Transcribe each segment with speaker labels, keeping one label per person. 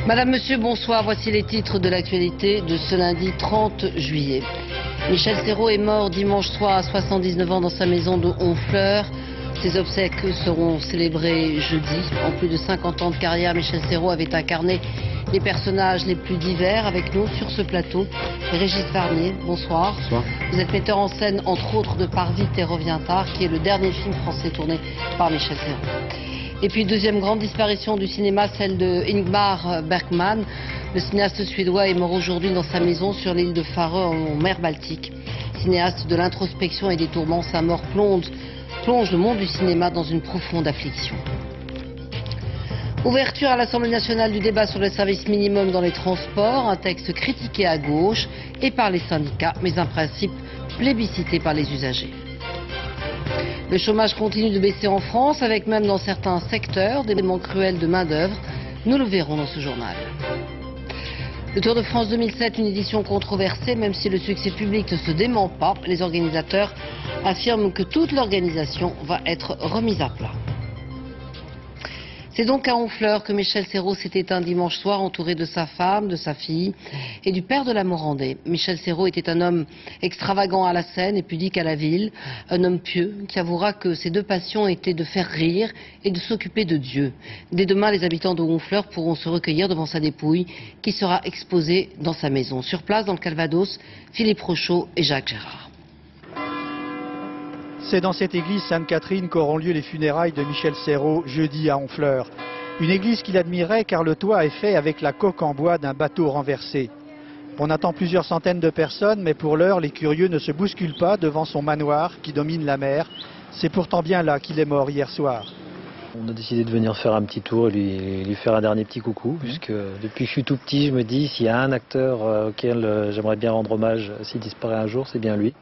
Speaker 1: Madame, Monsieur, bonsoir. Voici les titres de l'actualité de ce lundi 30 juillet. Michel Serrault est mort dimanche soir à 79 ans dans sa maison de Honfleur. Ses obsèques seront célébrées jeudi. En plus de 50 ans de carrière, Michel Serrault avait incarné les personnages les plus divers. Avec nous sur ce plateau, Régis Varnier, bonsoir.
Speaker 2: Bonsoir.
Speaker 1: Vous êtes metteur en scène, entre autres, de Pars vite et reviens tard, qui est le dernier film français tourné par Michel Serrault. Et puis, deuxième grande disparition du cinéma, celle de Ingmar Bergman. Le cinéaste suédois est mort aujourd'hui dans sa maison sur l'île de Färö en mer Baltique. Cinéaste de l'introspection et des tourments, sa mort plonge le monde du cinéma dans une profonde affliction. Ouverture à l'Assemblée nationale du débat sur le service minimum dans les transports, un texte critiqué à gauche et par les syndicats, mais un principe plébiscité par les usagers. Le chômage continue de baisser en France, avec même dans certains secteurs des manques cruels de main-d'œuvre. Nous le verrons dans ce journal. Le Tour de France 2007, une édition controversée, même si le succès public ne se dément pas. Les organisateurs affirment que toute l'organisation va être remise à plat. C'est donc à Honfleur que Michel Serrault s'est éteint dimanche soir, entouré de sa femme, de sa fille et du père de la Morandais. Michel Serrault était un homme extravagant à la scène et pudique à la ville, un homme pieux qui avouera que ses deux passions étaient de faire rire et de s'occuper de Dieu. Dès demain, les habitants de Honfleur pourront se recueillir devant sa dépouille qui sera exposée dans sa maison. Sur place, dans le Calvados, Philippe Rochaud et Jacques Gérard.
Speaker 3: C'est dans cette église Sainte-Catherine qu'auront lieu les funérailles de Michel Serrault jeudi à Honfleur. Une église qu'il admirait car le toit est fait avec la coque en bois d'un bateau renversé. On attend plusieurs centaines de personnes, mais pour l'heure, les curieux ne se bousculent pas devant son manoir qui domine la mer. C'est pourtant bien là qu'il est mort hier soir.
Speaker 2: On a décidé de venir faire un petit tour et lui faire un dernier petit coucou, puisque depuis que je suis tout petit, je me dis s'il y a un acteur auquel j'aimerais bien rendre hommage s'il disparaît un jour, c'est bien lui.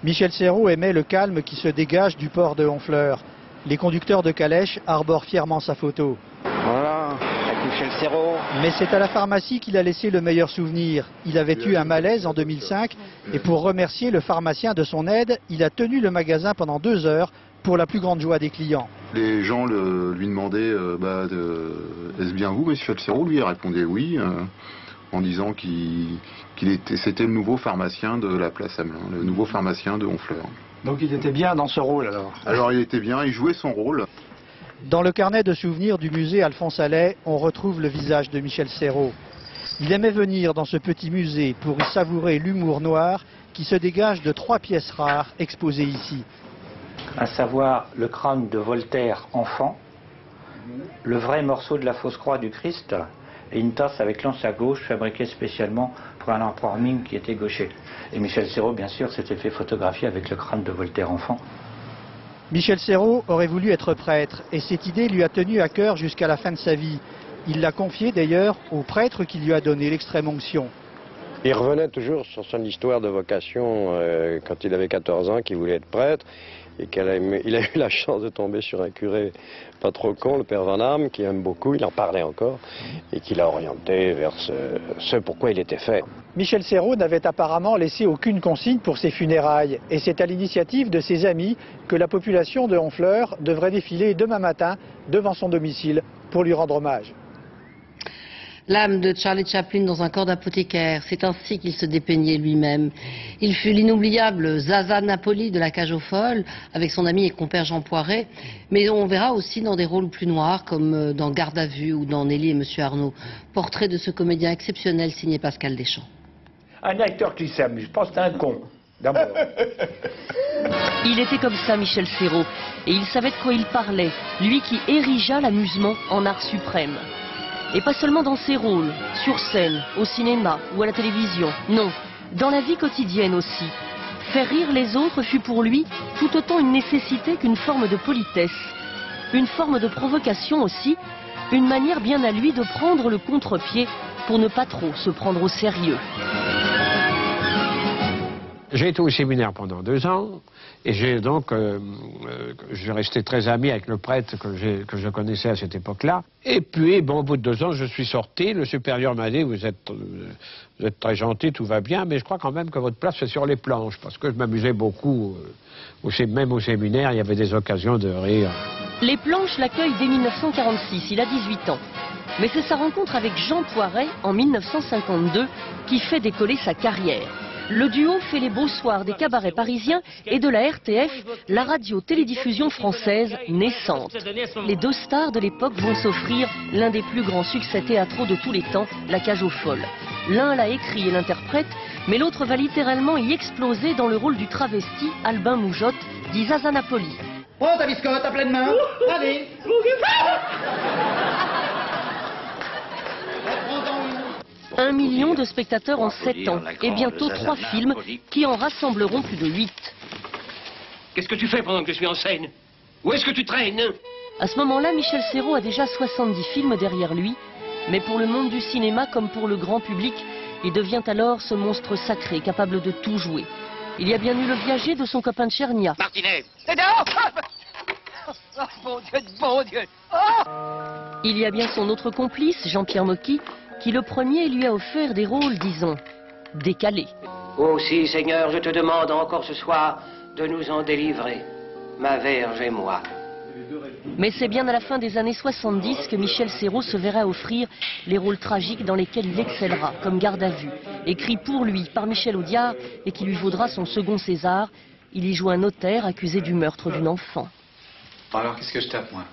Speaker 3: Michel Serrault aimait le calme qui se dégage du port de Honfleur. Les conducteurs de calèches arborent fièrement sa photo.
Speaker 4: Voilà, avec Michel Serrault.
Speaker 3: Mais c'est à la pharmacie qu'il a laissé le meilleur souvenir. Il avait eu un malaise en 2005 et pour remercier le pharmacien de son aide, il a tenu le magasin pendant 2 heures pour la plus grande joie des clients.
Speaker 5: Les gens lui demandaient est-ce bien vous, Michel Serrault? Lui, il répondait oui, en disant c'était le nouveau pharmacien de la place Hamelin, le nouveau pharmacien de Honfleur.
Speaker 4: Donc il était bien dans ce rôle alors?
Speaker 5: Alors il était bien, il jouait son rôle.
Speaker 3: Dans le carnet de souvenirs du musée Alphonse Allais, on retrouve le visage de Michel Serrault. Il aimait venir dans ce petit musée pour y savourer l'humour noir qui se dégage de 3 pièces rares exposées ici.
Speaker 6: À savoir le crâne de Voltaire enfant, le vrai morceau de la fausse croix du Christ et une tasse avec l'anse à gauche fabriquée spécialement pour un empereur Ming qui était gaucher. Et Michel Serrault, bien sûr, s'était fait photographier avec le crâne de Voltaire enfant.
Speaker 3: Michel Serrault aurait voulu être prêtre et cette idée lui a tenu à cœur jusqu'à la fin de sa vie. Il l'a confié d'ailleurs au prêtre qui lui a donné l'extrême onction.
Speaker 7: Il revenait toujours sur son histoire de vocation quand il avait 14 ans, qu'il voulait être prêtre. Et il a eu la chance de tomber sur un curé pas trop con, le père Van Arme, qui aime beaucoup, il en parlait encore, et qui l'a orienté vers ce pourquoi il était fait.
Speaker 3: Michel Serrault n'avait apparemment laissé aucune consigne pour ses funérailles, et c'est à l'initiative de ses amis que la population de Honfleur devrait défiler demain matin devant son domicile pour lui rendre hommage.
Speaker 1: L'âme de Charlie Chaplin dans un corps d'apothicaire, c'est ainsi qu'il se dépeignait lui-même. Il fut l'inoubliable Zaza Napoli de La Cage aux Folles, avec son ami et compère Jean Poiret, mais on verra aussi dans des rôles plus noirs, comme dans Garde à vue ou dans Nelly et Monsieur Arnaud. Portrait de ce comédien exceptionnel signé Pascal Deschamps.
Speaker 8: Un acteur qui s'amuse, je pense que c'est un con, d'abord.
Speaker 9: Il était comme ça, Michel Serrault, et il savait de quoi il parlait, lui qui érigea l'amusement en art suprême. Et pas seulement dans ses rôles, sur scène, au cinéma ou à la télévision, non, dans la vie quotidienne aussi. Faire rire les autres fut pour lui tout autant une nécessité qu'une forme de politesse, une forme de provocation aussi, une manière bien à lui de prendre le contre-pied pour ne pas trop se prendre au sérieux.
Speaker 10: J'ai été au séminaire pendant 2 ans et j'ai donc, je restais très ami avec le prêtre que je connaissais à cette époque-là. Et puis, bon, au bout de 2 ans, je suis sorti. Le supérieur m'a dit, vous êtes très gentil, tout va bien, mais je crois quand même que votre place c'est sur les planches, parce que je m'amusais beaucoup. Même au séminaire, il y avait des occasions de rire.
Speaker 9: Les planches l'accueillent dès 1946, il a 18 ans. Mais c'est sa rencontre avec Jean Poiret en 1952 qui fait décoller sa carrière. Le duo fait les beaux soirs des cabarets parisiens et de la RTF, la radio-télédiffusion française naissante. Les deux stars de l'époque vont s'offrir l'un des plus grands succès théâtraux de tous les temps, La Cage aux Folles. L'un l'a écrit et l'interprète, mais l'autre va littéralement y exploser dans le rôle du travesti Albin Moujotte, dit Zaza Napoli.
Speaker 11: Prends ta biscotte à pleine main. Allez.
Speaker 9: 1 million de spectateurs en 7 ans et bientôt 3 films qui en rassembleront plus de 8.
Speaker 12: Qu'est-ce que tu fais pendant que je suis en scène? Où est-ce que tu traînes?
Speaker 9: À ce moment-là, Michel Serrault a déjà 70 films derrière lui, mais pour le monde du cinéma comme pour le grand public, il devient alors ce monstre sacré capable de tout jouer. Il y a bien eu le viager de son copain de Tchernia.
Speaker 12: Martinez!
Speaker 11: Oh, bon Dieu. Oh.
Speaker 9: Il y a bien son autre complice, Jean-Pierre Mocky, qui le premier lui a offert des rôles, disons, décalés.
Speaker 12: Aussi, Seigneur, je te demande encore ce soir de nous en délivrer, ma Vierge et moi.
Speaker 9: Mais c'est bien à la fin des années 70 que Michel Serrault se verra offrir les rôles tragiques dans lesquels il excellera, comme Garde à vue, écrit pour lui par Michel Audiard et qui lui vaudra son second César. Il y joue un notaire accusé du meurtre d'une enfant.
Speaker 13: Alors, qu'est-ce que je tape, moi?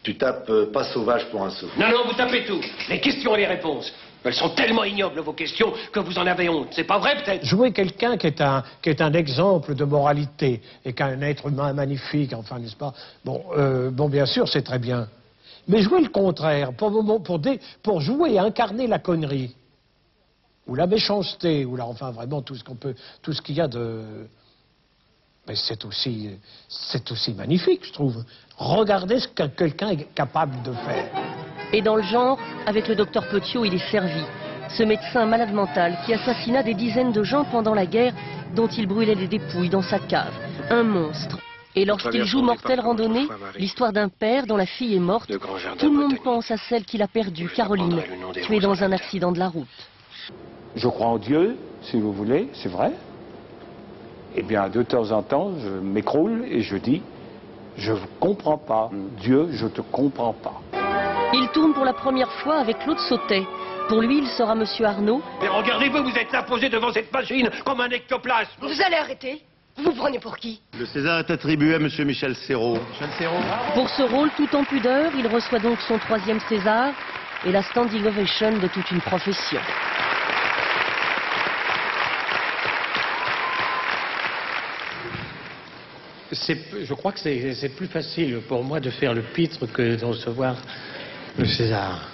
Speaker 14: Tu tapes pas sauvage pour un sou.
Speaker 12: Non, non, vous tapez tout. Les questions et les réponses. Elles sont tellement ignobles, vos questions, que vous en avez honte. C'est pas vrai, peut-être?
Speaker 10: Jouer quelqu'un qui est un exemple de moralité et qu'un être humain magnifique, enfin, n'est-ce pas? Bon, bien sûr, c'est très bien. Mais jouer le contraire, pour jouer et incarner la connerie, ou la méchanceté, ou enfin, vraiment tout ce qu'il y a de... Mais c'est aussi magnifique, je trouve. Regardez ce que quelqu'un est capable de faire.
Speaker 9: Et dans le genre, avec le docteur Petiot, il est servi. Ce médecin malade mental qui assassina des dizaines de gens pendant la guerre, dont il brûlait les dépouilles dans sa cave. Un monstre. Et lorsqu'il joue Mortelle Randonnée, l'histoire d'un père dont la fille est morte, tout le monde pense à celle qu'il a perdue, Caroline, tuée dans un accident de la route.
Speaker 8: Je crois en Dieu, si vous voulez, c'est vrai. Eh bien, de temps en temps, je m'écroule et je dis, je ne comprends pas. Dieu, je te comprends pas.
Speaker 9: Il tourne pour la première fois avec Claude Sautet. Pour lui, il sera Monsieur Arnaud.
Speaker 12: Mais regardez-vous, vous êtes là posé devant cette machine comme un ectoplasme.
Speaker 11: Vous allez arrêter? Vous vous prenez pour qui?
Speaker 14: Le César est attribué à Monsieur Michel Serrault.
Speaker 9: Pour ce rôle tout en pudeur, il reçoit donc son 3e César et la standing ovation de toute une profession.
Speaker 15: Je crois que c'est plus facile pour moi de faire le pitre que de recevoir le César.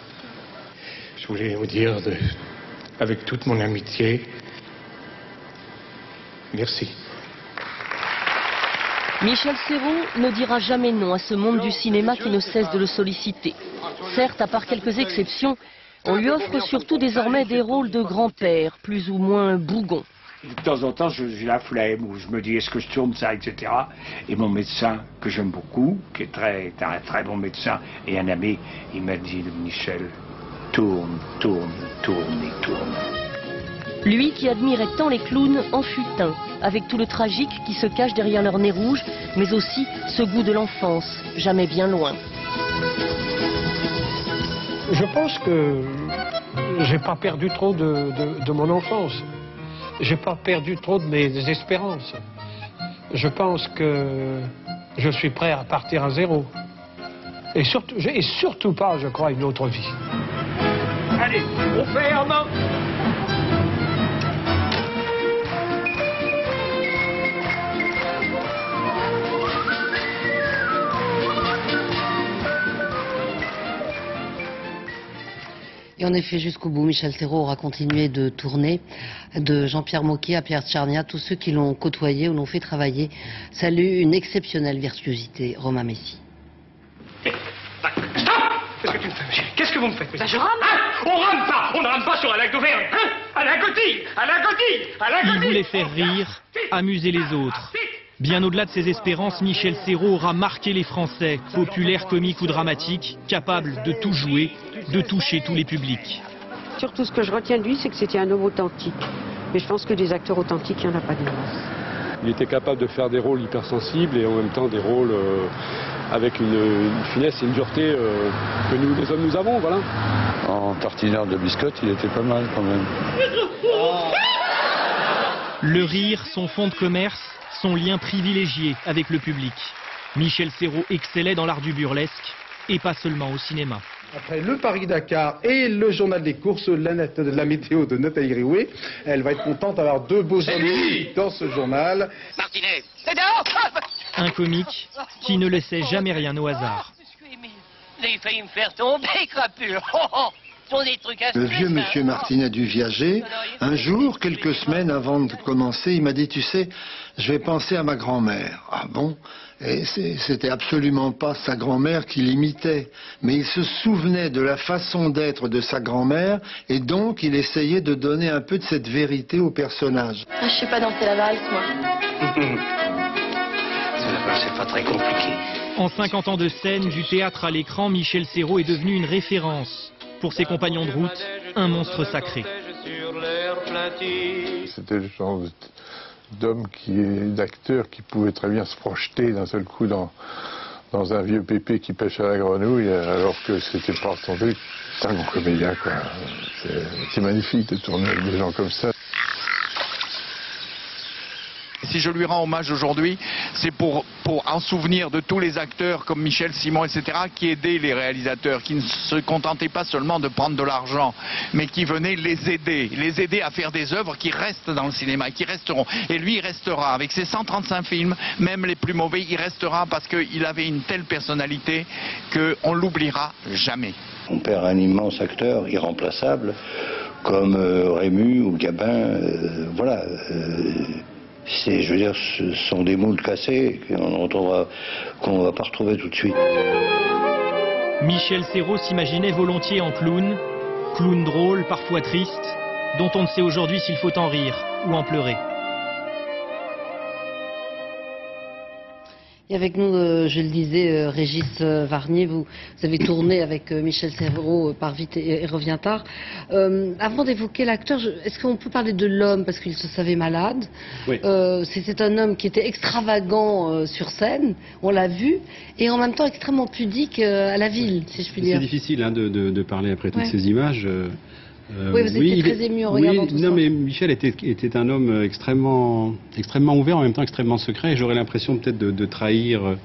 Speaker 15: Je voulais vous dire, avec toute mon amitié, merci.
Speaker 9: Michel Serrault ne dira jamais non à ce monde du cinéma qui ne cesse de le solliciter. Certes, à part quelques exceptions, on lui offre surtout désormais des rôles de grand-père, plus ou moins bougons.
Speaker 8: De temps en temps, j'ai la flemme, où je me dis, est-ce que je tourne ça, etc. Et mon médecin, que j'aime beaucoup, qui est un très bon médecin, et un ami, il m'a dit, Michel, tourne, tourne, tourne et tourne.
Speaker 9: Lui qui admirait tant les clowns en fut un, avec tout le tragique qui se cache derrière leur nez rouge, mais aussi ce goût de l'enfance, jamais bien loin.
Speaker 10: Je pense que j'ai pas perdu trop de mon enfance. J'ai pas perdu trop de mes espérances. Je pense que je suis prêt à partir à zéro. Et surtout pas, je crois, une autre vie.
Speaker 12: Allez, on ferme.
Speaker 1: Et en effet, jusqu'au bout, Michel Serrault aura continué de tourner, de Jean-Pierre Mocky à Pierre Tchernia, tous ceux qui l'ont côtoyé ou l'ont fait travailler saluent une exceptionnelle virtuosité. Romain Messi.
Speaker 12: Stop! Qu'est-ce que tu me fais, chérie? Qu'est-ce que vous me faites?
Speaker 11: Bah, je rame.
Speaker 12: Hein? On rame pas! On ne rame pas sur un lac d'Auvergne! Hein? À la Coty! À la Coty! À la Coty!
Speaker 16: Il voulait faire rire, amuser les autres. Bien au-delà de ses espérances, Michel Serrault aura marqué les Français, populaires, comiques ou dramatiques, capables de tout jouer, de toucher tous les publics.
Speaker 17: Surtout ce que je retiens de lui, c'est que c'était un homme authentique. Mais je pense que des acteurs authentiques, il n'y en a pas de masse.
Speaker 7: Il était capable de faire des rôles hypersensibles et en même temps des rôles
Speaker 18: avec une finesse et une dureté que nous, les hommes, nous avons, voilà.
Speaker 14: En tartineur de biscotte, il était pas mal quand même.
Speaker 16: Le rire, son fonds de commerce, son lien privilégié avec le public. Michel Serrault excellait dans l'art du burlesque, et pas seulement au cinéma.
Speaker 19: Après le Paris-Dakar et le journal des courses, la météo de Nathalie Rioué, elle va être contente d'avoir 2 beaux amis dans ce journal.
Speaker 11: Martinet, c'est dehors.
Speaker 16: Un comique qui ne laissait jamais rien au hasard.
Speaker 11: Vous avez failli me faire tomber, crapule. Sont des trucs à
Speaker 20: Le vieux monsieur Martinet du Viager, un jour, quelques semaines avant de commencer, il m'a dit, tu sais, je vais penser à ma grand-mère. Ah bon? Et c'était absolument pas sa grand-mère qu'il imitait, mais il se souvenait de la façon d'être de sa grand-mère, et donc il essayait de donner un peu de cette vérité au personnage.
Speaker 21: Ah, je sais pas danser la valse, moi.
Speaker 12: C'est pas très compliqué.
Speaker 16: En 50 ans de scène, du théâtre à l'écran, Michel Serrault est devenu une référence. Pour ses compagnons de route, un monstre sacré.
Speaker 22: C'était le genre d'acteur qui pouvait très bien se projeter d'un seul coup dans un vieux pépé qui pêche à la grenouille, alors que c'était pas son truc. C'est un grand comédien, quoi. C'est magnifique de tourner avec des gens comme ça.
Speaker 23: Si je lui rends hommage aujourd'hui, c'est pour en souvenir de tous les acteurs comme Michel Simon, etc., qui aidaient les réalisateurs, qui ne se contentaient pas seulement de prendre de l'argent, mais qui venaient les aider à faire des œuvres qui restent dans le cinéma, qui resteront. Et lui, il restera. Avec ses 135 films, même les plus mauvais, il restera parce qu'il avait une telle personnalité qu'on l'oubliera jamais.
Speaker 14: On perd un immense acteur irremplaçable, comme Rému ou Gabin, voilà. Je veux dire, ce sont des moules cassés qu'on ne va pas retrouver tout de suite.
Speaker 16: Michel Serrault s'imaginait volontiers en clown, clown drôle, parfois triste, dont on ne sait aujourd'hui s'il faut en rire ou en pleurer.
Speaker 1: Et avec nous, je le disais, Régis Varnier, vous avez tourné avec Michel Serrault par Vite et revient tard. Avant d'évoquer l'acteur, est-ce qu'on peut parler de l'homme, parce qu'il se savait malade?
Speaker 24: Oui.
Speaker 1: C'est un homme qui était extravagant sur scène, on l'a vu, et en même temps extrêmement pudique à la ville, si je puis dire.
Speaker 24: C'est difficile de parler après toutes ces images.
Speaker 1: Oui, vous étiez très ému en regardant tout ça.
Speaker 24: Non, mais Michel était un homme extrêmement ouvert, en même temps extrêmement secret. Et j'aurais l'impression peut-être de trahir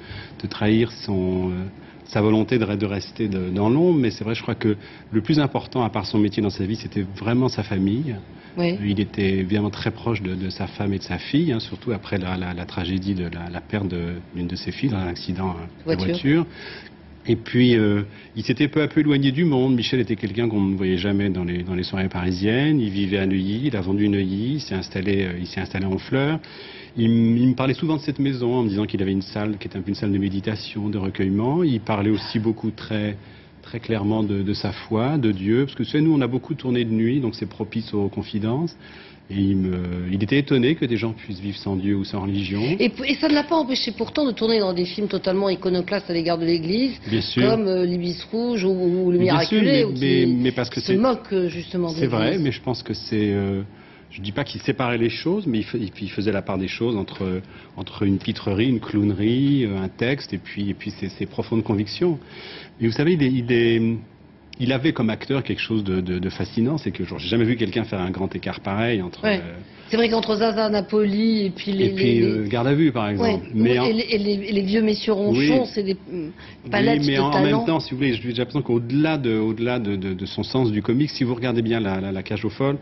Speaker 24: sa volonté de rester dans l'ombre. Mais c'est vrai, je crois que le plus important, à part son métier dans sa vie, c'était vraiment sa famille.
Speaker 1: Oui.
Speaker 24: Il était évidemment très proche de sa femme et de sa fille, hein, surtout après la tragédie de la perte d'une de ses filles dans un accident de voiture. Et puis, il s'était peu à peu éloigné du monde. Michel était quelqu'un qu'on ne voyait jamais dans les soirées parisiennes. Il vivait à Neuilly, il a vendu Neuilly, il s'est installé en Fleurs. Il me parlait souvent de cette maison en me disant qu'il avait une salle qui était un peu une salle de méditation, de recueillement. Il parlait aussi beaucoup très clairement de sa foi, de Dieu. Parce que, vous savez, nous, on a beaucoup tourné de nuit, donc c'est propice aux confidences. Et il était étonné que des gens puissent vivre sans Dieu ou sans religion.
Speaker 1: Et ça ne l'a pas empêché pourtant de tourner dans des films totalement iconoclastes à l'égard de l'Église, comme l'Ibis Rouge ou Le Miraculé,
Speaker 24: mais parce que
Speaker 1: se moque justement de l'Église.
Speaker 24: C'est vrai, mais je pense que c'est... je ne dis pas qu'il séparait les choses, mais il faisait la part des choses entre une pitrerie, une clownerie, un texte, et puis ses profondes convictions. Et vous savez, il avait comme acteur quelque chose de fascinant, c'est que j'ai jamais vu quelqu'un faire un grand écart pareil entre...
Speaker 1: C'est vrai qu'entre Zaza, Napoli et puis
Speaker 24: Garde à vue, par exemple.
Speaker 1: Et les vieux messieurs ronchons, c'est des palettes de talent.
Speaker 24: En même temps, si vous voulez, j'ai l'impression qu'au-delà de son sens du comique, si vous regardez bien la Cage aux folles,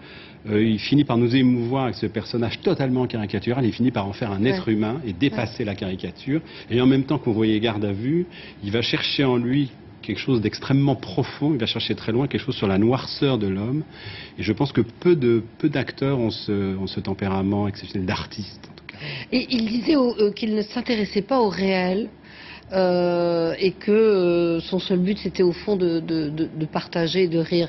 Speaker 24: il finit par nous émouvoir avec ce personnage totalement caricatural, il finit par en faire un être humain et dépasser la caricature. Et en même temps qu'on voyait Garde à vue, il va chercher en lui quelque chose d'extrêmement profond, il va chercher très loin quelque chose sur la noirceur de l'homme. Et je pense que peu d'acteurs ont ce tempérament exceptionnel d'artiste, en tout cas.
Speaker 1: Et il disait qu'il ne s'intéressait pas au réel, et que son seul but c'était au fond de partager et de rire.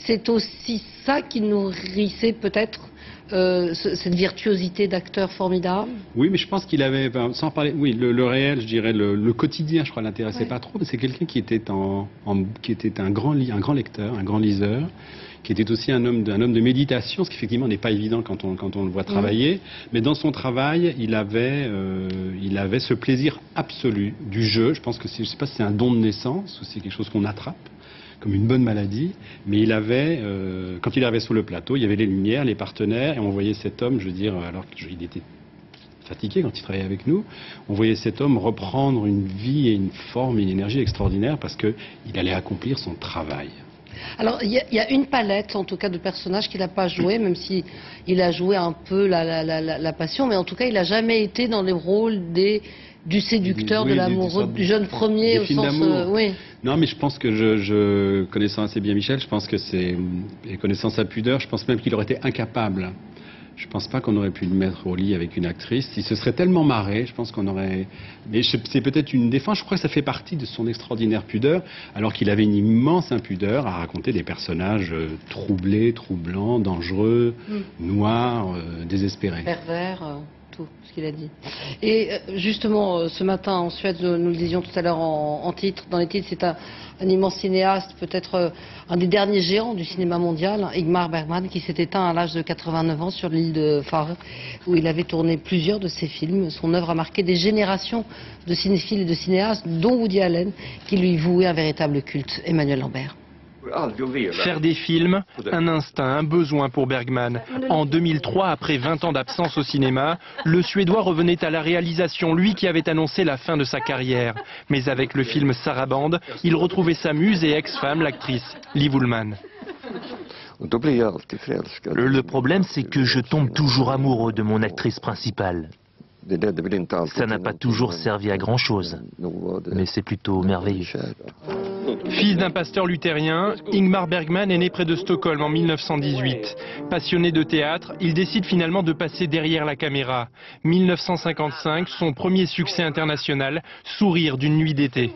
Speaker 1: C'est aussi ça qui nourrissait peut-être cette virtuosité d'acteur formidable.
Speaker 24: Oui, mais je pense qu'il avait, sans parler, le réel, je dirais, le quotidien, je crois, l'intéressait pas trop. C'est quelqu'un qui était un grand lecteur, un grand liseur, qui était aussi un homme de méditation, ce qui effectivement n'est pas évident quand on le voit travailler. Mais dans son travail, il avait ce plaisir absolu du jeu. Je pense que je ne sais pas si c'est un don de naissance ou c'est quelque chose qu'on attrape comme une bonne maladie, mais il avait, quand il arrivait sur le plateau, il y avait les lumières, les partenaires, et on voyait cet homme, je veux dire, alors qu'il était fatigué quand il travaillait avec nous, on voyait cet homme reprendre une vie et une forme et une énergie extraordinaire parce qu'il allait accomplir son travail.
Speaker 1: Alors, il y a une palette, en tout cas, de personnages qu'il n'a pas joué, même si il a joué un peu la passion, mais en tout cas, il n'a jamais été dans les rôles du séducteur, de l'amoureux, du jeune premier, au sens... oui.
Speaker 24: Non, mais je pense que connaissant assez bien Michel, je pense que et connaissant sa pudeur, je pense même qu'il aurait été incapable. Je pense pas qu'on aurait pu le mettre au lit avec une actrice. Il se serait tellement marré, je pense qu'on aurait... Mais c'est peut-être une défense, je crois que ça fait partie de son extraordinaire pudeur, alors qu'il avait une immense impudeur à raconter des personnages troublés, troublants, dangereux, noirs, désespérés.
Speaker 1: Pervers, tout ce qu'il a dit. Et justement, ce matin en Suède, nous le disions tout à l'heure en titre, dans les titres, c'est un immense cinéaste, peut-être un des derniers géants du cinéma mondial, Ingmar Bergman, qui s'est éteint à l'âge de 89 ans sur l'île de Färö, où il avait tourné plusieurs de ses films. Son œuvre a marqué des générations de cinéphiles et de cinéastes, dont Woody Allen, qui lui vouait un véritable culte. Emmanuel Lambert.
Speaker 16: Faire des films, un instinct, un besoin pour Bergman. En 2003, après 20 ans d'absence au cinéma, le Suédois revenait à la réalisation, lui qui avait annoncé la fin de sa carrière. Mais avec le film Saraband, il retrouvait sa muse et ex-femme, l'actrice Liv Ullmann.
Speaker 2: Le problème, c'est que je tombe toujours amoureux de mon actrice principale. Ça n'a pas toujours servi à grand-chose, mais c'est plutôt merveilleux.
Speaker 16: Fils d'un pasteur luthérien, Ingmar Bergman est né près de Stockholm en 1918. Passionné de théâtre, il décide finalement de passer derrière la caméra. 1955, son premier succès international, Sourire d'une nuit d'été.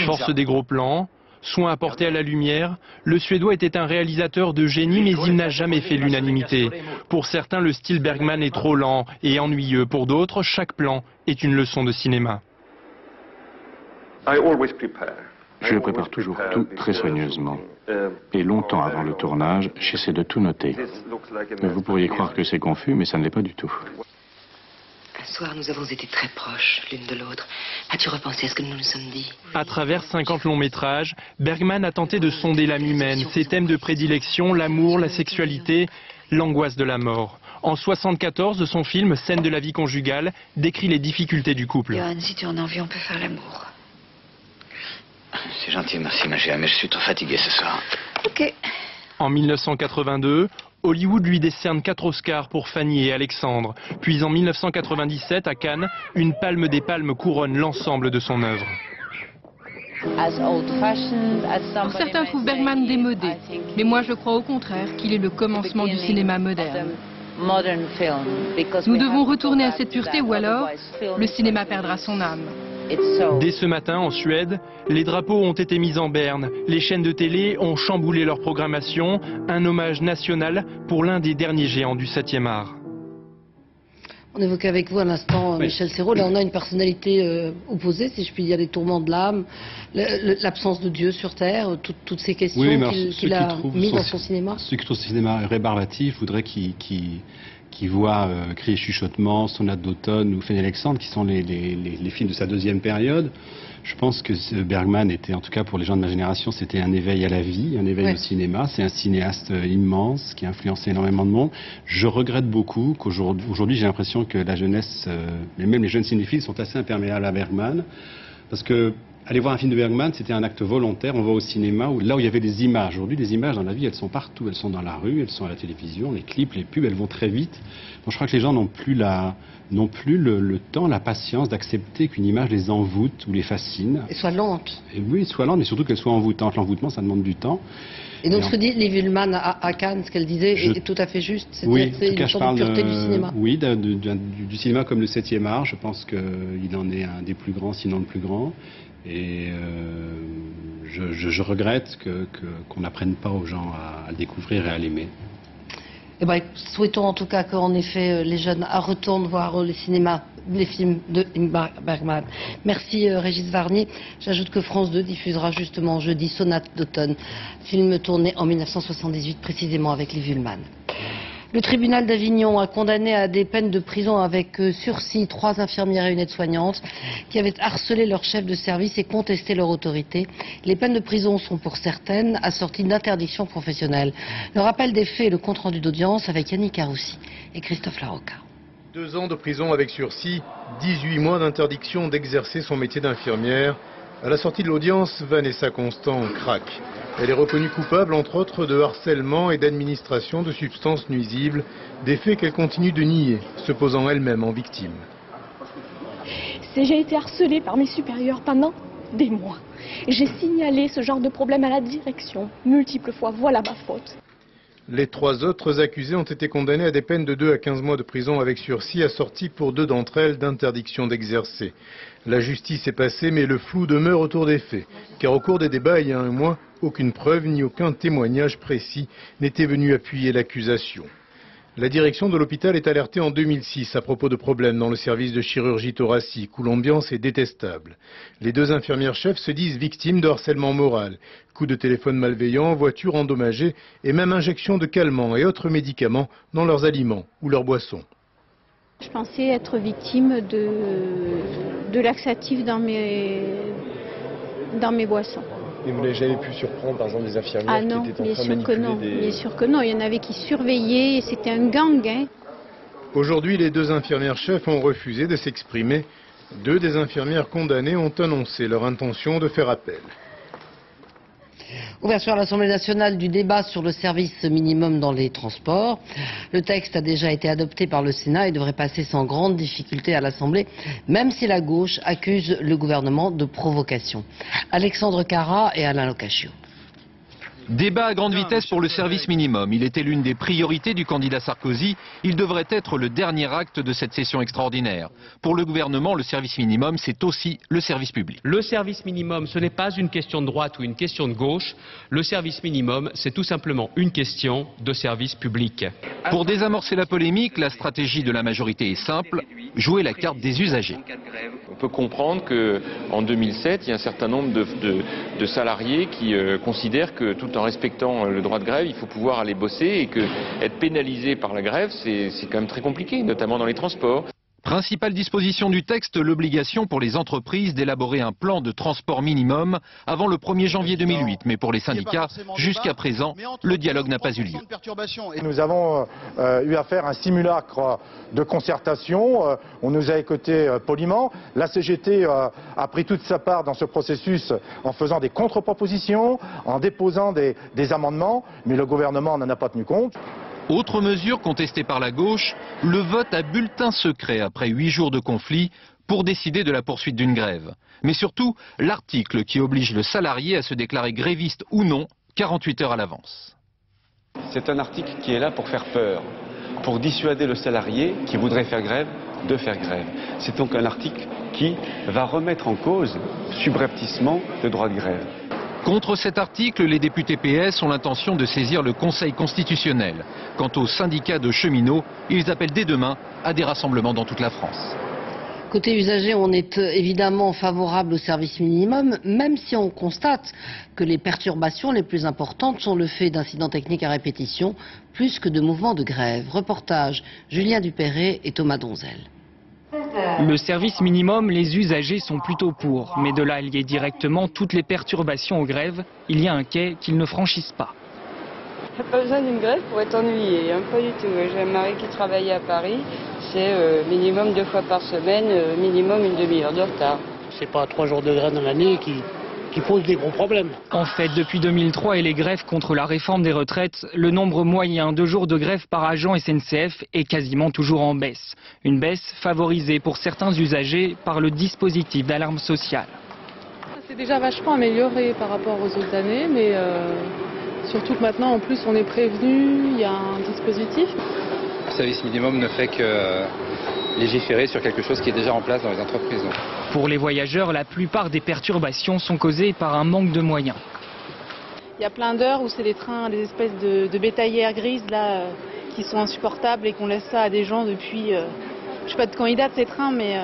Speaker 16: Force des gros plans, soin apporté à la lumière, le Suédois était un réalisateur de génie, mais il n'a jamais fait l'unanimité. Pour certains, le style Bergman est trop lent et ennuyeux. Pour d'autres, chaque plan est une leçon de cinéma.
Speaker 4: Je prépare toujours tout très soigneusement. Et longtemps avant le tournage, j'essaie de tout noter. Vous pourriez croire que c'est confus, mais ça ne l'est pas du tout.
Speaker 5: Un soir, nous avons été très proches l'une de l'autre. As-tu repensé à ce que nous nous sommes dit?
Speaker 16: À travers 50 longs métrages, Bergman a tenté de sonder l'âme humaine, ses thèmes de prédilection, l'amour, la sexualité, l'angoisse de la mort. En 1974, son film Scène de la vie conjugale décrit les difficultés du couple.
Speaker 5: Johan, si tu en as envie, on peut faire l'amour.
Speaker 21: C'est gentil, merci ma chère, mais je suis trop fatigué ce soir.
Speaker 5: Ok.
Speaker 16: En 1982, Hollywood lui décerne 4 Oscars pour Fanny et Alexandre. Puis en 1997, à Cannes, une palme des palmes couronne l'ensemble de son œuvre.
Speaker 25: Certains trouvent Bergman démodé, mais moi je crois au contraire qu'il est le commencement du cinéma moderne. Nous devons retourner à cette pureté ou alors le cinéma perdra son âme.
Speaker 16: Dès ce matin, en Suède, les drapeaux ont été mis en berne. Les chaînes de télé ont chamboulé leur programmation. Un hommage national pour l'un des derniers géants du 7e art.
Speaker 1: On évoquait avec vous un instant Michel Serrault. Là, on a une personnalité opposée, si je puis dire, les tourments de l'âme, l'absence de Dieu sur Terre, toutes ces questions qu'il a mises dans son cinéma.
Speaker 24: Ceux qui trouvent son cinéma rébarbatif voudraient qu'il voit Cris et chuchotements, Sonate d'automne ou Fanny Alexandre, qui sont les films de sa deuxième période. Je pense que Bergman était, en tout cas pour les gens de ma génération, c'était un éveil à la vie, un éveil au cinéma. C'est un cinéaste immense qui a influencé énormément de monde. Je regrette beaucoup qu'aujourd'hui, j'ai l'impression que la jeunesse, et même les jeunes cinéphiles, sont assez imperméables à Bergman. Parce que aller voir un film de Bergman, c'était un acte volontaire. On va au cinéma, là où il y avait des images. Aujourd'hui, les images dans la vie, elles sont partout. Elles sont dans la rue, elles sont à la télévision, les clips, les pubs, elles vont très vite. Donc, je crois que les gens n'ont plus le temps, la patience d'accepter qu'une image les envoûte ou les fascine.
Speaker 1: Et soit lente.
Speaker 24: Et oui, soit lente, mais surtout qu'elle soit envoûtante. L'envoûtement, ça demande du temps.
Speaker 1: Et donc, ce que dit Liv Ullmann à Cannes, ce qu'elle disait, est tout à fait juste. C'était une sorte de pureté du cinéma.
Speaker 24: Oui, du cinéma comme le 7e art. Je pense qu'il en est un des plus grands, sinon le plus grand. Et je regrette qu'on n'apprenne pas aux gens à le découvrir et à l'aimer.
Speaker 1: Eh ben, souhaitons en tout cas qu'en effet les jeunes retournent voir le cinéma les films de Ingmar Bergman. Merci Régis Varnier. J'ajoute que France 2 diffusera justement jeudi Sonate d'automne, film tourné en 1978 précisément avec Liv Ullmann. Le tribunal d'Avignon a condamné à des peines de prison avec sursis 3 infirmières et une aide-soignante qui avaient harcelé leur chef de service et contesté leur autorité. Les peines de prison sont pour certaines assorties d'interdiction professionnelle. Le rappel des faits et le compte-rendu d'audience avec Yannick Caroussi et Christophe Larocca.
Speaker 3: 2 ans de prison avec sursis, 18 mois d'interdiction d'exercer son métier d'infirmière. À la sortie de l'audience, Vanessa Constant craque. Elle est reconnue coupable, entre autres, de harcèlement et d'administration de substances nuisibles, des faits qu'elle continue de nier, se posant elle-même en victime.
Speaker 6: J'ai été harcelée par mes supérieurs pendant des mois. J'ai signalé ce genre de problème à la direction, multiples fois, voilà ma faute.
Speaker 3: Les 3 autres accusés ont été condamnés à des peines de 2 à 15 mois de prison avec sursis, assorties pour 2 d'entre elles d'interdiction d'exercer. La justice est passée, mais le flou demeure autour des faits, car au cours des débats, il y a un mois, aucune preuve ni aucun témoignage précis n'était venu appuyer l'accusation. La direction de l'hôpital est alertée en 2006 à propos de problèmes dans le service de chirurgie thoracique, où l'ambiance est détestable. Les 2 infirmières-chefs se disent victimes de harcèlement moral. Coups de téléphone malveillants, voitures endommagées et même injection de calmants et autres médicaments dans leurs aliments ou leurs boissons.
Speaker 6: Je pensais être victime de laxatifs dans mes boissons.
Speaker 18: Et vous n'avez jamais pu surprendre par exemple des infirmières qui étaient en train de manipuler des...
Speaker 6: Bien sûr que non, il y en avait qui surveillaient, c'était un gang. Hein.
Speaker 3: Aujourd'hui, les 2 infirmières-chefs ont refusé de s'exprimer. 2 des infirmières condamnées ont annoncé leur intention de faire appel.
Speaker 1: Ouverture à l'Assemblée nationale du débat sur le service minimum dans les transports. Le texte a déjà été adopté par le Sénat et devrait passer sans grande difficulté à l'Assemblée, même si la gauche accuse le gouvernement de provocation. Alexandre Carra et Alain Locachio.
Speaker 8: Débat à grande vitesse pour le service minimum. Il était l'une des priorités du candidat Sarkozy. Il devrait être le dernier acte de cette session extraordinaire. Pour le gouvernement, le service minimum, c'est aussi le service public.
Speaker 13: Le service minimum, ce n'est pas une question de droite ou une question de gauche. Le service minimum, c'est tout simplement une question de service public.
Speaker 8: Pour désamorcer la polémique, la stratégie de la majorité est simple, jouer la carte des usagers.
Speaker 15: On peut comprendre qu'en 2007, il y a un certain nombre de salariés qui considèrent que tout en respectant le droit de grève, il faut pouvoir aller bosser et que être pénalisé par la grève, c'est quand même très compliqué, notamment dans les transports.
Speaker 8: Principale disposition du texte, l'obligation pour les entreprises d'élaborer un plan de transport minimum avant le 1er janvier 2008. Mais pour les syndicats, jusqu'à présent, le dialogue n'a pas eu lieu.
Speaker 26: Nous avons eu à faire un simulacre de concertation. On nous a écoutés poliment. La CGT a pris toute sa part dans ce processus en faisant des contre-propositions, en déposant des amendements, mais le gouvernement n'en a pas tenu compte.
Speaker 8: Autre mesure contestée par la gauche, le vote à bulletin secret après 8 jours de conflit pour décider de la poursuite d'une grève. Mais surtout, l'article qui oblige le salarié à se déclarer gréviste ou non 48 heures à l'avance.
Speaker 27: C'est un article qui est là pour faire peur, pour dissuader le salarié qui voudrait faire grève de faire grève. C'est donc un article qui va remettre en cause subrepticement le droit de grève.
Speaker 8: Contre cet article, les députés PS ont l'intention de saisir le Conseil constitutionnel. Quant aux syndicats de cheminots, ils appellent dès demain à des rassemblements dans toute la France.
Speaker 1: Côté usagers, on est évidemment favorable au service minimum, même si on constate que les perturbations les plus importantes sont le fait d'incidents techniques à répétition, plus que de mouvements de grève. Reportage Julien Dupéré et Thomas Donzel.
Speaker 28: Le service minimum, les usagers sont plutôt pour, mais de là à lier directement toutes les perturbations aux grèves, il y a un quai qu'ils ne franchissent pas.
Speaker 29: Il n'y a pas besoin d'une grève pour être ennuyé, hein, pas du tout. J'ai un mari qui travaille à Paris, c'est minimum 2 fois par semaine, minimum une demi-heure de retard.
Speaker 30: C'est pas 3 jours de grève dans l'année qui pose des gros problèmes.
Speaker 28: En fait, depuis 2003 et les grèves contre la réforme des retraites, le nombre moyen de jours de grève par agent SNCF est quasiment toujours en baisse. Une baisse favorisée pour certains usagers par le dispositif d'alarme sociale.
Speaker 31: C'est déjà vachement amélioré par rapport aux autres années, mais surtout que maintenant, en plus, on est prévenu, il y a un dispositif.
Speaker 32: Le service minimum ne fait que légiférer sur quelque chose qui est déjà en place dans les entreprises.
Speaker 28: Pour les voyageurs, la plupart des perturbations sont causées par un manque de moyens.
Speaker 31: Il y a plein d'heures où c'est des trains, des espèces de bétaillères grises là, qui sont insupportables et qu'on laisse ça à des gens depuis Je suis pas de candidat de ces trains, mais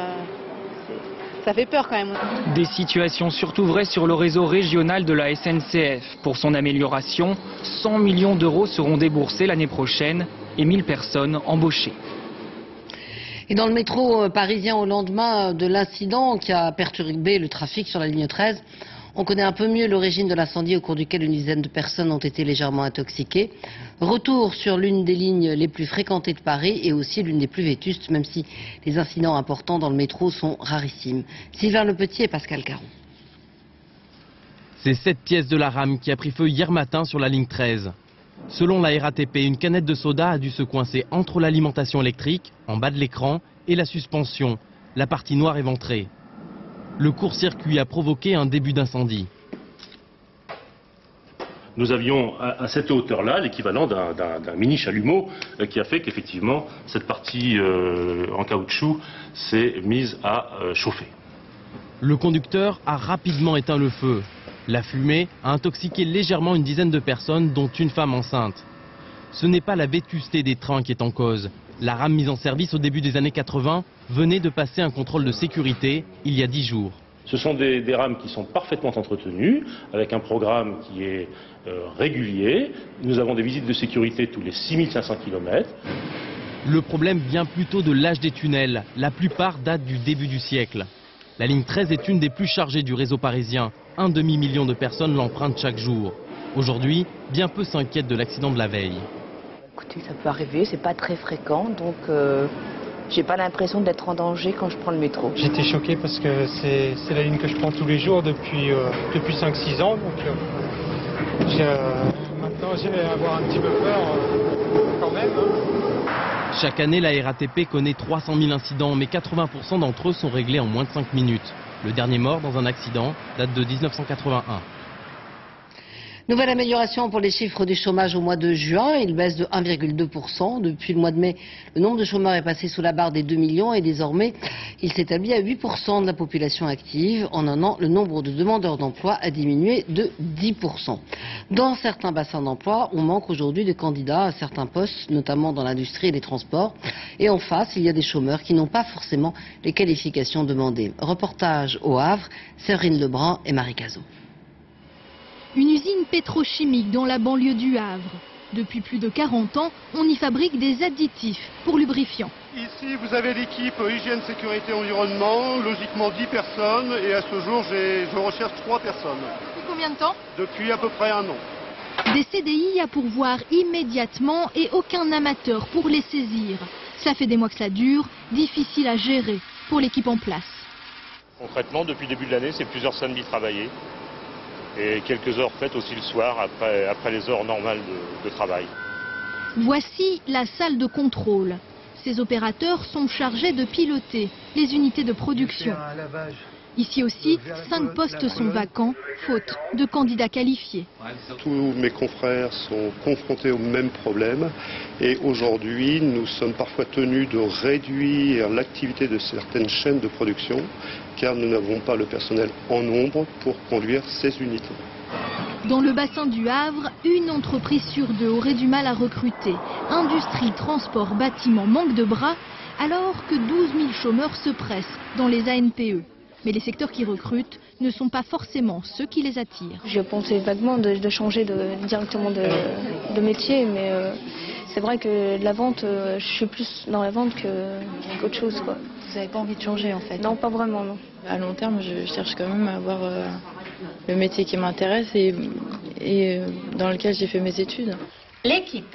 Speaker 31: ça fait peur quand même.
Speaker 28: Des situations surtout vraies sur le réseau régional de la SNCF. Pour son amélioration, 100 millions d'euros seront déboursés l'année prochaine et 1000 personnes embauchées.
Speaker 1: Et dans le métro parisien, au lendemain de l'incident qui a perturbé le trafic sur la ligne 13, on connaît un peu mieux l'origine de l'incendie au cours duquel une dizaine de personnes ont été légèrement intoxiquées. Retour sur l'une des lignes les plus fréquentées de Paris et aussi l'une des plus vétustes, même si les incidents importants dans le métro sont rarissimes. Sylvain Lepetit et Pascal Caron.
Speaker 2: C'est cette pièce de la rame qui a pris feu hier matin sur la ligne 13. Selon la RATP, une canette de soda a dû se coincer entre l'alimentation électrique, en bas de l'écran, et la suspension, la partie noire éventrée. Le court-circuit a provoqué un début d'incendie.
Speaker 7: Nous avions à cette hauteur-là l'équivalent d'un mini chalumeau qui a fait qu'effectivement cette partie en caoutchouc s'est mise à chauffer.
Speaker 2: Le conducteur a rapidement éteint le feu. La fumée a intoxiqué légèrement une dizaine de personnes, dont une femme enceinte. Ce n'est pas la vétusté des trains qui est en cause. La rame mise en service au début des années 80 venait de passer un contrôle de sécurité il y a 10 jours.
Speaker 7: Ce sont des rames qui sont parfaitement entretenues, avec un programme qui est régulier. Nous avons des visites de sécurité tous les 6500 km.
Speaker 2: Le problème vient plutôt de l'âge des tunnels. La plupart datent du début du siècle. La ligne 13 est une des plus chargées du réseau parisien. 1 demi-million de personnes l'empruntent chaque jour. Aujourd'hui, bien peu s'inquiètent de l'accident de la veille.
Speaker 9: Écoutez, ça peut arriver, c'est pas très fréquent, donc j'ai pas l'impression d'être en danger quand je prends le métro.
Speaker 10: J'étais choqué parce que c'est la ligne que je prends tous les jours depuis 5-6 ans, donc maintenant j'ai avoir un petit peu peur quand même.
Speaker 2: Chaque année, la RATP connaît 300 000 incidents, mais 80% d'entre eux sont réglés en moins de 5 minutes. Le dernier mort dans un accident date de 1981.
Speaker 1: Nouvelle amélioration pour les chiffres du chômage au mois de juin. Il baisse de 1,2%. Depuis le mois de mai, le nombre de chômeurs est passé sous la barre des 2 millions et désormais, il s'établit à 8% de la population active. En un an, le nombre de demandeurs d'emploi a diminué de 10%. Dans certains bassins d'emploi, on manque aujourd'hui de candidats à certains postes, notamment dans l'industrie et les transports. Et en face, il y a des chômeurs qui n'ont pas forcément les qualifications demandées. Reportage au Havre, Séverine Lebrun et Marie Cazot.
Speaker 11: Une usine pétrochimique dans la banlieue du Havre. Depuis plus de 40 ans, on y fabrique des additifs pour lubrifiants.
Speaker 12: Ici, vous avez l'équipe hygiène, sécurité, environnement, logiquement 10 personnes, et à ce jour, je recherche 3 personnes.
Speaker 11: Depuis combien de temps?
Speaker 12: Depuis à peu près 1 an.
Speaker 11: Des CDI à pourvoir immédiatement et aucun amateur pour les saisir. Ça fait des mois que ça dure, difficile à gérer pour l'équipe en place.
Speaker 12: Concrètement, depuis le début de l'année, c'est plusieurs samedis travaillés. Et quelques heures faites aussi le soir, après les heures normales de travail.
Speaker 11: Voici la salle de contrôle. Ces opérateurs sont chargés de piloter les unités de production. Ici aussi, 5 postes sont vacants, faute de candidats qualifiés.
Speaker 12: Tous mes confrères sont confrontés au même problème et aujourd'hui, nous sommes parfois tenus de réduire l'activité de certaines chaînes de production car nous n'avons pas le personnel en nombre pour conduire ces unités.
Speaker 11: Dans le bassin du Havre, une entreprise sur 2 aurait du mal à recruter. Industrie, transport, bâtiment manque de bras alors que 12 000 chômeurs se pressent dans les ANPE. Mais les secteurs qui recrutent ne sont pas forcément ceux qui les attirent.
Speaker 6: Je pensais vaguement de changer directement de métier, mais c'est vrai que la vente, je suis plus dans la vente qu'autre chose, quoi.
Speaker 11: Vous n'avez pas envie de changer en fait?
Speaker 6: Non, pas vraiment, non.
Speaker 14: À long terme, je cherche quand même à avoir le métier qui m'intéresse et dans lequel j'ai fait mes études.
Speaker 11: L'équipe,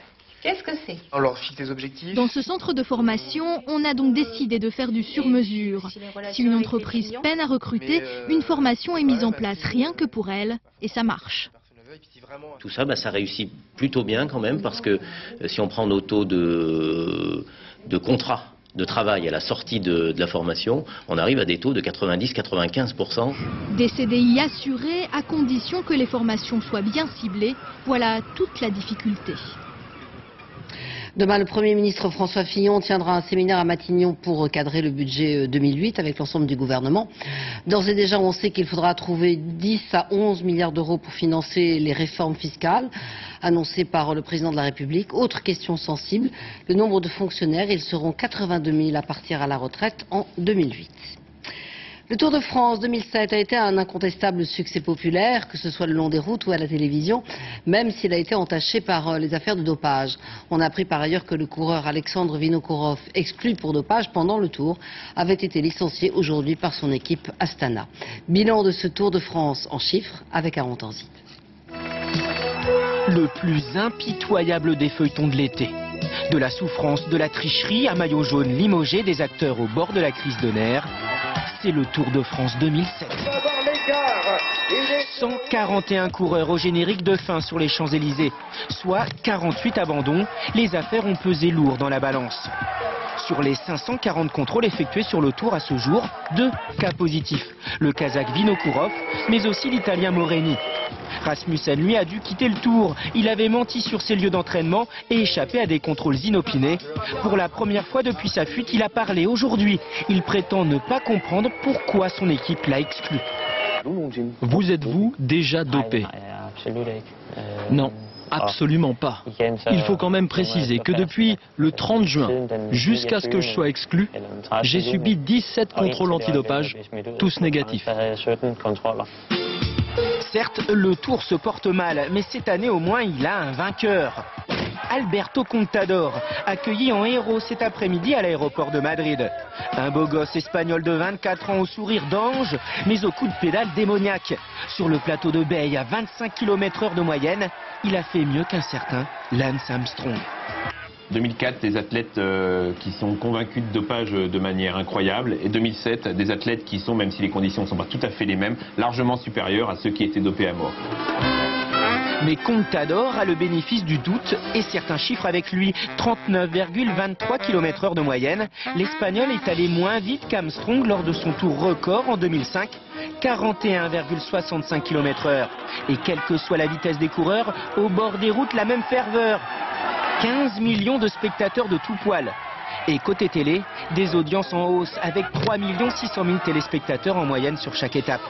Speaker 11: qu'est-ce que c'est?
Speaker 17: On leur fixe des objectifs.
Speaker 11: Dans ce centre de formation, on a donc décidé de faire du sur-mesure. Si une entreprise peine à recruter, une formation est mise en place rien que pour elle, et ça marche.
Speaker 19: Tout ça, ça réussit plutôt bien quand même, parce que si on prend nos taux de contrat de travail à la sortie de la formation, on arrive à des taux de 90-95%.
Speaker 11: Des CDI assurés à condition que les formations soient bien ciblées. Voilà toute la difficulté.
Speaker 1: Demain, le Premier ministre François Fillon tiendra un séminaire à Matignon pour cadrer le budget 2008 avec l'ensemble du gouvernement. D'ores et déjà, on sait qu'il faudra trouver 10 à 11 milliards d'euros pour financer les réformes fiscales annoncées par le président de la République. Autre question sensible, le nombre de fonctionnaires, ils seront 82 000 à partir à la retraite en 2008. Le Tour de France 2007 a été un incontestable succès populaire, que ce soit le long des routes ou à la télévision, même s'il a été entaché par les affaires de dopage. On a appris par ailleurs que le coureur Alexandre Vinokourov, exclu pour dopage pendant le Tour, avait été licencié aujourd'hui par son équipe Astana. Bilan de ce Tour de France en chiffres avec Aaron Tanzi.
Speaker 3: Le plus impitoyable des feuilletons de l'été. De la souffrance, de la tricherie à maillot jaune limogé des acteurs au bord de la crise de nerfs. C'est le Tour de France 2007. 141 coureurs au générique de fin sur les Champs-Élysées, soit 48 abandons. Les affaires ont pesé lourd dans la balance. Sur les 540 contrôles effectués sur le Tour à ce jour, 2 cas positifs. Le Kazakh Vinokourov, mais aussi l'Italien Moreni. Rasmussen, lui, a dû quitter le Tour. Il avait menti sur ses lieux d'entraînement et échappé à des contrôles inopinés. Pour la première fois depuis sa fuite, il a parlé aujourd'hui. Il prétend ne pas comprendre pourquoi son équipe l'a exclu.
Speaker 4: Vous êtes-vous déjà dopé? Non, absolument pas. Il faut quand même préciser que depuis le 30 juin, jusqu'à ce que je sois exclu, j'ai subi 17 contrôles antidopage, tous négatifs.
Speaker 3: Certes, le Tour se porte mal, mais cette année au moins il a un vainqueur. Alberto Contador, accueilli en héros cet après-midi à l'aéroport de Madrid. Un beau gosse espagnol de 24 ans au sourire d'ange, mais au coup de pédale démoniaque. Sur le plateau de Bay à 25 km/h de moyenne, il a fait mieux qu'un certain Lance Armstrong.
Speaker 15: 2004, des athlètes qui sont convaincus de dopage de manière incroyable. Et 2007, des athlètes qui sont, même si les conditions ne sont pas tout à fait les mêmes, largement supérieurs à ceux qui étaient dopés à mort.
Speaker 3: Mais Contador a le bénéfice du doute et certains chiffres avec lui. 39,23 km/h de moyenne. L'Espagnol est allé moins vite qu'Armstrong lors de son tour record en 2005. 41,65 km/h. Et quelle que soit la vitesse des coureurs, au bord des routes, la même ferveur. 15 millions de spectateurs de tout poil. Et côté télé, des audiences en hausse avec 3 600 000 téléspectateurs en moyenne sur chaque étape.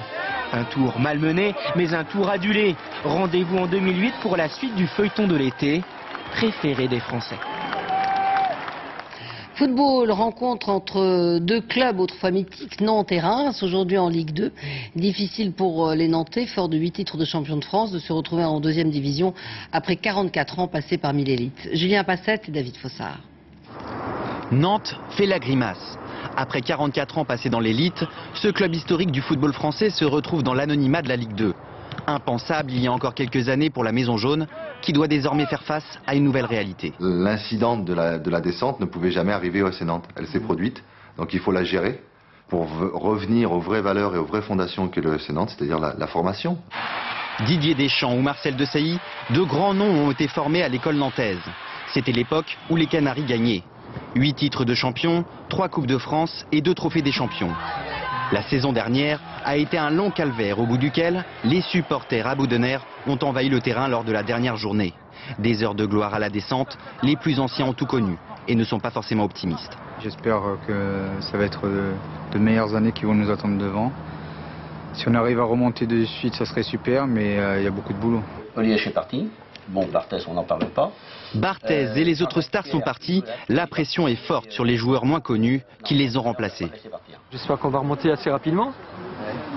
Speaker 3: Un tour malmené, mais un tour adulé. Rendez-vous en 2008 pour la suite du feuilleton de l'été, préféré des Français.
Speaker 1: Football, rencontre entre deux clubs autrefois mythiques, Nantes et Reims, aujourd'hui en Ligue 2. Difficile pour les Nantais, forts de 8 titres de champion de France, de se retrouver en deuxième division après 44 ans passés parmi l'élite. Julien Passette et David Fossard.
Speaker 5: Nantes fait la grimace. Après 44 ans passés dans l'élite, ce club historique du football français se retrouve dans l'anonymat de la Ligue 2. Impensable il y a encore quelques années pour la Maison Jaune, qui doit désormais faire face à une nouvelle réalité.
Speaker 16: L'incident de la descente ne pouvait jamais arriver au FC Nantes. Elle s'est produite, donc il faut la gérer pour revenir aux vraies valeurs et aux vraies fondations qu'est le FC Nantes, c'est-à-dire la formation.
Speaker 5: Didier Deschamps ou Marcel Desailly, de grands noms ont été formés à l'école nantaise. C'était l'époque où les Canaries gagnaient. 8 titres de champion, 3 Coupes de France et 2 trophées des champions. La saison dernière a été un long calvaire au bout duquel les supporters à bout de nerfs ont envahi le terrain lors de la dernière journée. Des heures de gloire à la descente, les plus anciens ont tout connu et ne sont pas forcément optimistes.
Speaker 17: J'espère que ça va être de meilleures années qui vont nous attendre devant. Si on arrive à remonter de suite, ça serait super, mais il y a beaucoup de boulot.
Speaker 18: Olivier est parti. Bon, Barthez, on n'en parle pas.
Speaker 5: Barthez et les autres stars sont partis. La pression est forte sur les joueurs moins connus qui les ont remplacés.
Speaker 20: J'espère qu'on va remonter assez rapidement.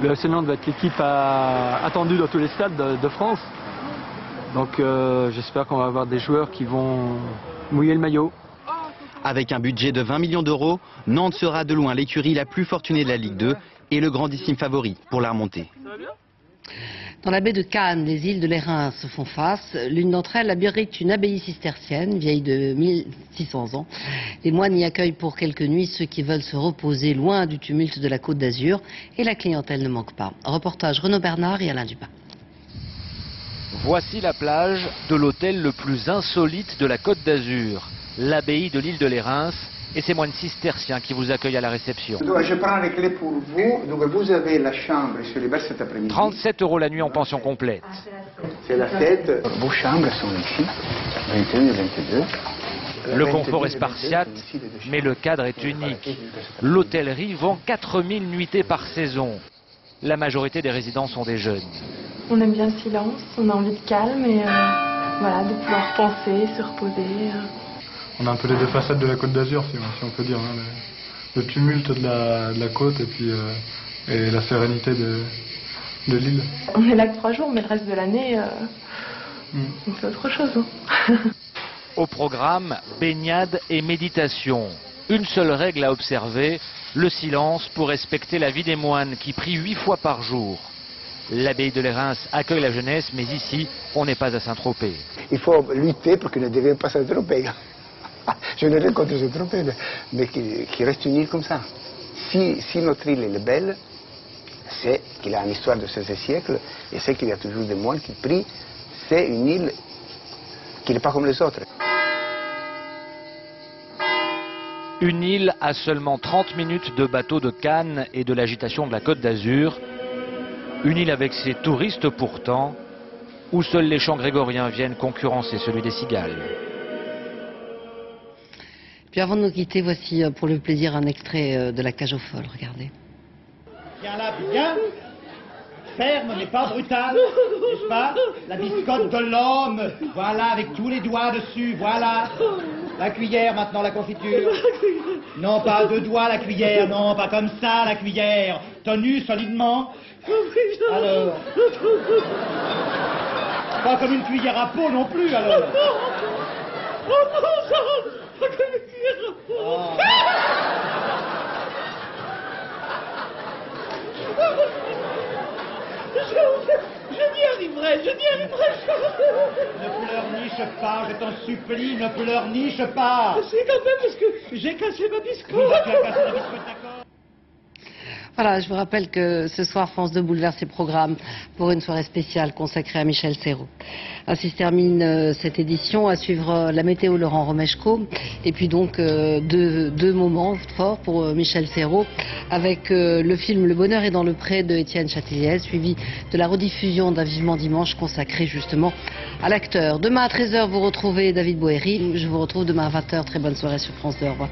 Speaker 20: Le FC Nantes va être l'équipe attendue dans tous les stades de France. Donc j'espère qu'on va avoir des joueurs qui vont mouiller le maillot.
Speaker 5: Avec un budget de 20 millions d'euros, Nantes sera de loin l'écurie la plus fortunée de la Ligue 2 et le grandissime favori pour la remontée.
Speaker 1: Dans la baie de Cannes, les îles de l'Airain se font face. L'une d'entre elles abrite une abbaye cistercienne, vieille de 1600 ans. Les moines y accueillent pour quelques nuits ceux qui veulent se reposer loin du tumulte de la Côte d'Azur. Et la clientèle ne manque pas. Reportage Renaud Bernard et Alain Dupin.
Speaker 21: Voici la plage de l'hôtel le plus insolite de la Côte d'Azur, l'abbaye de l'île de l'Airain. Et ces moines cisterciens qui vous accueillent à la réception.
Speaker 22: Je prends les clés pour vous. Donc vous avez la chambre sur les berges cet après-midi.
Speaker 21: 37 € la nuit en pension complète.
Speaker 22: C'est la fête. Vos chambres sont ici, 21 et 22.
Speaker 21: Le confort est spartiate, mais le cadre est unique. L'hôtellerie vend 4000 nuitées par saison. La majorité des résidents sont des jeunes.
Speaker 8: On aime bien le silence, on a envie de calme et voilà, de pouvoir penser, se reposer.
Speaker 10: On a un peu les deux façades de la Côte d'Azur, si on peut dire. Hein, le tumulte de la côte et puis et la sérénité de l'île.
Speaker 8: On est là que 3 jours, mais le reste de l'année, on fait autre chose. Hein.
Speaker 21: Au programme, baignade et méditation. Une seule règle à observer, le silence pour respecter la vie des moines qui prient 8 fois par jour. L'abbaye de Lérins accueille la jeunesse, mais ici, on n'est pas à Saint-Tropez.
Speaker 22: Il faut lutter pour qu'il ne devienne pas Saint-Tropez. Je n'ai rien contre Saint-Tropez, mais qu'il reste une île comme ça. Si notre île est belle, c'est qu'il a une histoire de 16 siècles, et c'est qu'il y a toujours des moines qui prient. C'est une île qui n'est pas comme les autres.
Speaker 21: Une île à seulement 30 minutes de bateau de Cannes et de l'agitation de la Côte d'Azur. Une île avec ses touristes pourtant, où seuls les chants grégoriens viennent concurrencer celui des cigales.
Speaker 1: Puis avant de nous quitter, voici pour le plaisir un extrait de La Cage aux folles, regardez.
Speaker 13: Viens là, viens. Ferme mais pas brutal, n'est-ce pas? La biscotte de l'homme, voilà, avec tous les doigts dessus, voilà. La cuillère maintenant, la confiture. Non, pas 2 doigts la cuillère, non, pas comme ça la cuillère. Tenue solidement. Alors. Pas comme une cuillère à peau non plus, alors. Oh non, pas comme une cuillère à peau. Je n'y arriverai jamais. Ne pleurniche pas, je t'en supplie, ne pleurniche pas. C'est quand même parce que j'ai cassé ma biscotte. Tu as cassé la biscotte, d'accord.
Speaker 1: Voilà, je vous rappelle que ce soir, France 2 bouleverse ses programmes pour une soirée spéciale consacrée à Michel Serrault. Ainsi se termine cette édition. À suivre la météo Laurent Romeshko. Et puis donc deux moments forts pour Michel Serrault avec le film Le Bonheur est dans le pré de Étienne Châteliès, suivi de la rediffusion d'un Vivement Dimanche consacré justement à l'acteur. Demain à 13h, vous retrouvez David Bohéry. Je vous retrouve demain à 20h. Très bonne soirée sur France 2. Au revoir.